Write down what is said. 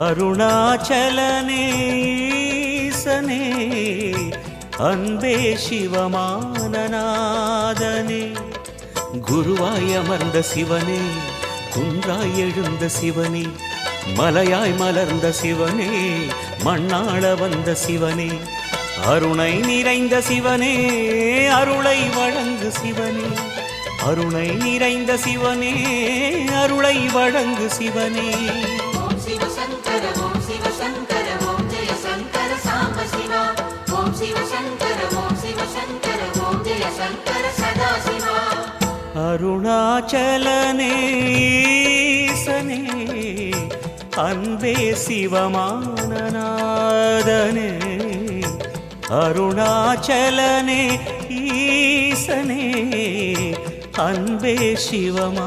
அருணாச்சலனே ஈசனே அன்பே சிவமானநாதனே குருவாய் அமர்ந்த சிவனே குன்றாய் எழுந்த சிவனே மலையாய் மலர்ந்த சிவனே மண்ணாள வந்த சிவனே அருணை நிறைந்த சிவனே அருளை வழங்கு சிவனே அருணை நிறைந்த சிவனே அருளை வழங்கு சிவனே அருணாச்சலனே ஈசனே அன்பே சிவமானநாதனே அருணாச்சலனே ஈசனே அன்பே சிவமானநாதனே